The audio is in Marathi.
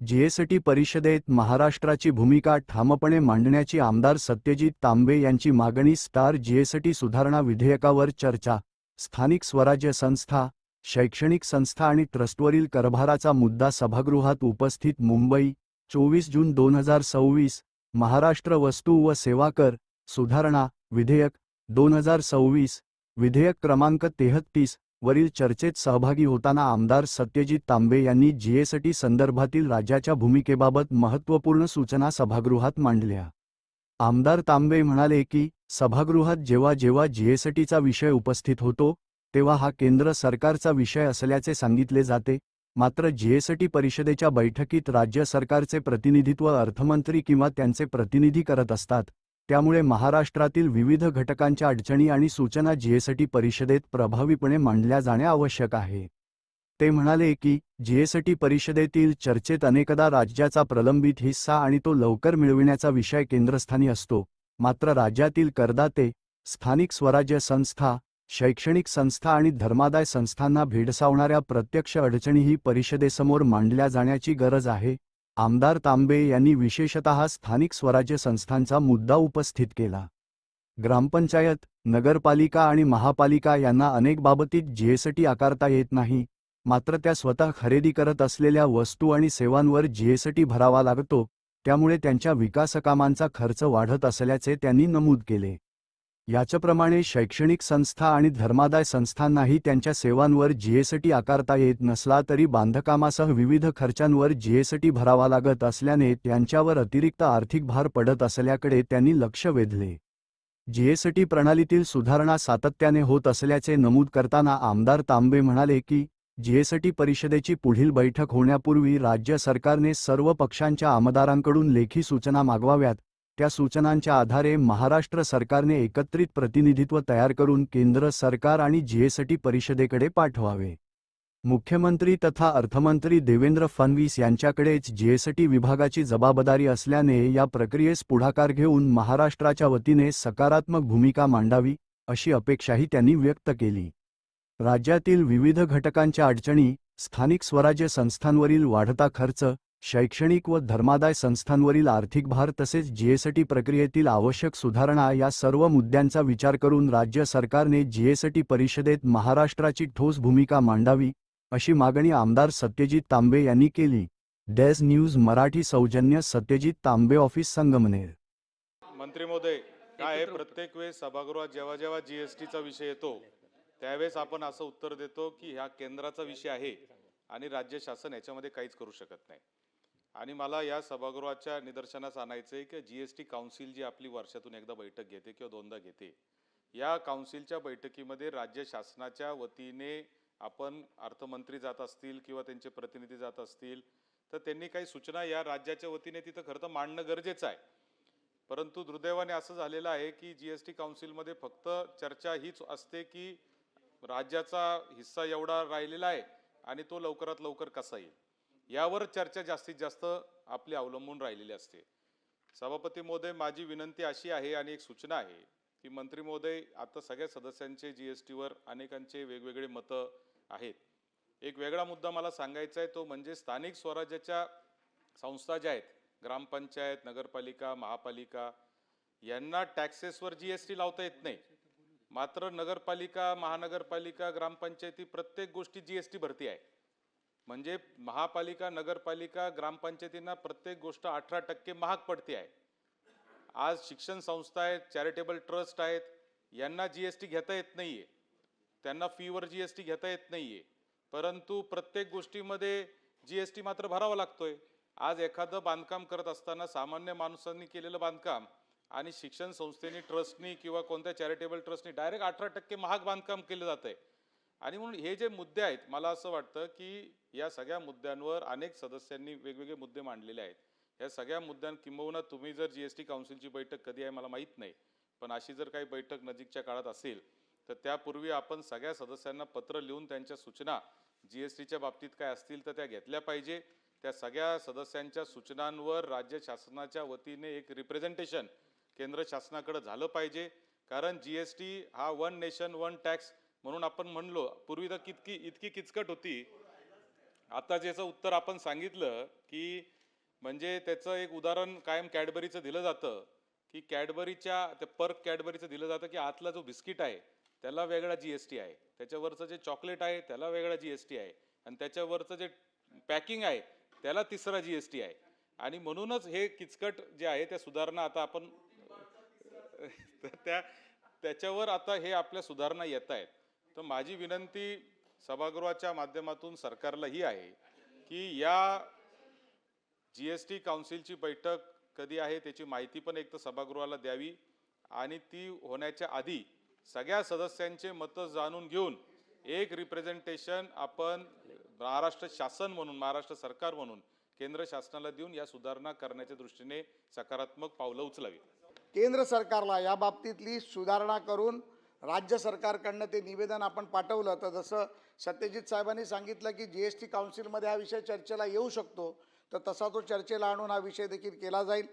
जीएसटी परिषदेत महाराष्ट्राची भूमिका ठामपणे मांडण्याची आमदार सत्यजित तांबे यांची मागणी. स्टार जीएसटी सुधारणा विधेयकावर चर्चा. स्थानिक स्वराज्य संस्था, शैक्षणिक संस्था आणि ट्रस्टवरील करभाराचा मुद्दा सभागृहात उपस्थित. मुंबई, 24 जून 2026. महाराष्ट्र वस्तू व सेवा कर सुधारणा विधेयक 2026, विधेयक क्रमांक 33 वरील चर्चेत सहभागी होताना आमदार सत्यजित तांबे यांनी जीएसटी संदर्भातील राज्याच्या भूमिकेबाबत महत्त्वपूर्ण सूचना सभागृहात मांडल्या. आमदार तांबे म्हणाले की सभागृहात जेव्हा जेव्हा जीएसटीचा विषय उपस्थित होतो तेव्हा हा केंद्र सरकारचा विषय असल्याचे सांगितले जाते, मात्र जीएसटी परिषदेच्या बैठकीत राज्य सरकारचे प्रतिनिधित्व अर्थमंत्री किंवा त्यांचे प्रतिनिधी करत असतात. त्यामुळे महाराष्ट्रातील विविध घटकांच्या अडचणी आणि सूचना जीएसटी परिषदेत प्रभावीपणे मांडल्या जाणे आवश्यक आहे. ते म्हणाले की जीएसटी परिषदेतील चर्चेत अनेकदा राज्याचा प्रलंबित हिस्सा आणि तो लवकर मिळविण्याचा विषय केंद्रस्थानी असतो, मात्र राज्यातील करदाते, स्थानिक स्वराज्य संस्था, शैक्षणिक संस्था आणि धर्मादाय संस्थांना भेडसावणाऱ्या प्रत्यक्ष अडचणीही परिषदेसमोर मांडल्या जाण्याची गरज आहे. आमदार तांबे यांनी विशेषतः स्थानिक स्वराज्य संस्थांचा मुद्दा उपस्थित केला. ग्रामपंचायत, नगरपालिका आणि महापालिका यांना अनेक बाबतीत जीएसटी आकारता येत नाही, मात्र त्या स्वतः खरेदी करत असलेल्या वस्तू आणि सेवांवर जीएसटी भरावा लागतो, त्यामुळे त्यांच्या विकासकामांचा खर्च वाढत असल्याचे त्यांनी नमूद केले. याचप्रमाणे शैक्षणिक संस्था आणि धर्मादाय संस्थांनाही त्यांच्या सेवांवर जीएसटी आकारता येत नसला तरी बांधकामासह विविध खर्चांवर जीएसटी भरावा लागत असल्याने त्यांच्यावर अतिरिक्त आर्थिक भार पडत असल्याकडे त्यांनी लक्ष वेधले. जीएसटी प्रणालीतील सुधारणा सातत्याने होत असल्याचे नमूद करताना आमदार तांबे म्हणाले की जीएसटी परिषदेची पुढील बैठक होण्यापूर्वी राज्य सरकारने सर्व पक्षांच्या आमदारांकडून लेखी सूचना मागवाव्यात. त्या सूचनांच्या आधारे महाराष्ट्र सरकारने एकत्रित प्रतिनिधित्व तयार करून केंद्र सरकार आणि जीएसटी परिषदेकडे पाठवावे. मुख्यमंत्री तथा अर्थमंत्री देवेंद्र फडणवीस यांच्याकडेच जीएसटी विभागाची जबाबदारी असल्याने या प्रक्रियेस पुढाकार घेऊन महाराष्ट्राच्या वतीने सकारात्मक भूमिका मांडावी, अशी अपेक्षाही त्यांनी व्यक्त केली. राज्यातील विविध घटकांच्या अडचणी, स्थानिक स्वराज्य संस्थांवरील वाढता खर्च, शैक्षणिक व धर्मादाय संस्थांवरील आर्थिक भार तसेच जीएसटी प्रक्रियेतील आवश्यक सुधारणा या सर्व मुद्द्यांचा विचार करून राज्य सरकारने जीएसटी परिषदेत महाराष्ट्राची ठोस भूमिका मांडावी, अशी मागणी आमदार सत्यजित तांबे यांनी केली. डेज न्यूज मराठी सौजन्य सत्यजित तांबे ऑफिस संगमनेर. मंत्री महोदय, काय प्रत्येक वेळेस सभागृहात जेव्हा जेव्हा जीएसटीचा विषय येतो त्यावेळेस आपण असं उत्तर देतो की हा केंद्राचा विषय आहे आणि राज्य शासन याच्यामध्ये काहीच करू शकत नाही. आणि मला या सभागृहाच्या निदर्शनास आणायचं आहे की जीएसटी काउन्सिल जी आपली वर्षातून एकदा बैठक घेते किंवा दोनदा घेते, या काउन्सिलच्या बैठकीमध्ये राज्य शासनाच्या वतीने आपण अर्थमंत्री जात असतील किंवा त्यांचे प्रतिनिधी जात असतील तर त्यांनी काही सूचना या राज्याच्या वतीने तिथं खरं तर मांडणं गरजेचं आहे. परंतु दुर्दैवाने असं झालेलं आहे की जीएसटी काउन्सिलमध्ये फक्त चर्चा हीच असते की राज्याचा हिस्सा एवढा राहिलेला आहे आणि तो लवकरात लवकर कसा येईल, यावर चर्चा जास्तीत जास्त आपली अवलंबून राहिलेली असते. सभापती महोदय, माझी विनंती अशी आहे आणि एक सूचना आहे की मंत्री महोदय, आता सगळ्या सदस्यांचे जीएसटीवर अनेकांचे वेगवेगळे मतं आहेत. एक वेगळा मुद्दा मला सांगायचा आहे, तो म्हणजे स्थानिक स्वराज्याच्या संस्था ज्या आहेत, ग्रामपंचायत, नगरपालिका, महापालिका, यांना टॅक्सेसवर जीएसटी लावता येत नाही, मात्र नगरपालिका, महानगरपालिका, ग्रामपंचायती प्रत्येक गोष्टी जीएसटी भरती आहे. म्हणजे महापालिका, नगरपालिका, ग्रामपंचायतींना प्रत्येक गोष्ट 18% महाग पडते आहे. आज शिक्षण संस्था आहेत, चॅरिटेबल ट्रस्ट आहेत, यांना जीएसटी घेता येत नाहीये, त्यांना फीवर जीएसटी घेता येत नाहीये, परंतु प्रत्येक गोष्टीमध्ये जीएसटी मात्र भरावा लागतोय. आज एखादं बांधकाम करत असताना सामान्य माणसांनी केलेलं बांधकाम आणि शिक्षण संस्थेनी, ट्रस्टनी किंवा कोणत्या चॅरिटेबल ट्रस्टनी डायरेक्ट 18% महाग बांधकाम केलं जात आहे. आणि म्हणून हे जे मुद्दे आहेत, मला असं वाटतं की या सगळ्या मुद्द्यांवर अनेक सदस्यांनी वेगवेगळे मुद्दे मांडलेले आहेत. या सगळ्या मुद्द्यांकिंबहुना तुम्ही जर जीएसटी काउन्सिलची बैठक कधी आहे मला माहीत नाही, पण अशी जर काही बैठक नजीकच्या काळात असेल तर त्यापूर्वी आपण सगळ्या सदस्यांना पत्र लिहून त्यांच्या सूचना जीएसटीच्या बाबतीत काय असतील तर त्या घेतल्या पाहिजे. त्या सगळ्या सदस्यांच्या सूचनांवर राज्य शासनाच्या वतीने एक रिप्रेझेंटेशन केंद्र शासनाकडे झालं पाहिजे. कारण जीएसटी हा वन नेशन वन टॅक्स म्हणून आपण म्हणलो, पूर्वी तर इतकी किचकट होती. आता ज्याचं उत्तर आपण सांगितलं की म्हणजे त्याचं एक उदाहरण कायम कॅडबरीचं दिलं जातं की कॅडबरीच्या ते पर्क कॅडबरीचं दिलं जातं की आतला जो बिस्किट आहे त्याला वेगळा GST आहे, त्याच्यावरचं जे चॉकलेट आहे त्याला वेगळा GST आहे, आणि त्याच्यावरचं जे पॅकिंग आहे त्याला तिसरा GST आहे. आणि म्हणूनच हे किचकट जे आहे त्या सुधारणा आता आपण त्याच्यावर आता हे आपल्या सुधारणा येत आहेत. तर माझी विनंती सभागृहाच्या माध्यमातून सरकारला ही आहे की या GST काउन्सिलची बैठक कधी आहे त्याची माहिती पण एक तर सभागृहाला द्यावी, आणि ती होण्याच्या आधी सगळ्या सदस्यांचे मतं जाणून घेऊन एक रिप्रेझेंटेशन आपण महाराष्ट्र शासन म्हणून, महाराष्ट्र सरकार म्हणून केंद्र शासनाला देऊन या सुधारणा करण्याच्या दृष्टीने सकारात्मक पावलं उचलावी. केंद्र सरकारला या बाबतीतली सुधारणा करून राज्य सरकारकडनं ते निवेदन आपण पाठवलं तर जसं सत्यजित साहेबांनी सांगितलं की GST काउन्सिलमध्ये हा विषय चर्चेला येऊ शकतो, तर तसा तो चर्चेला आणून हा विषय देखील केला जाईल.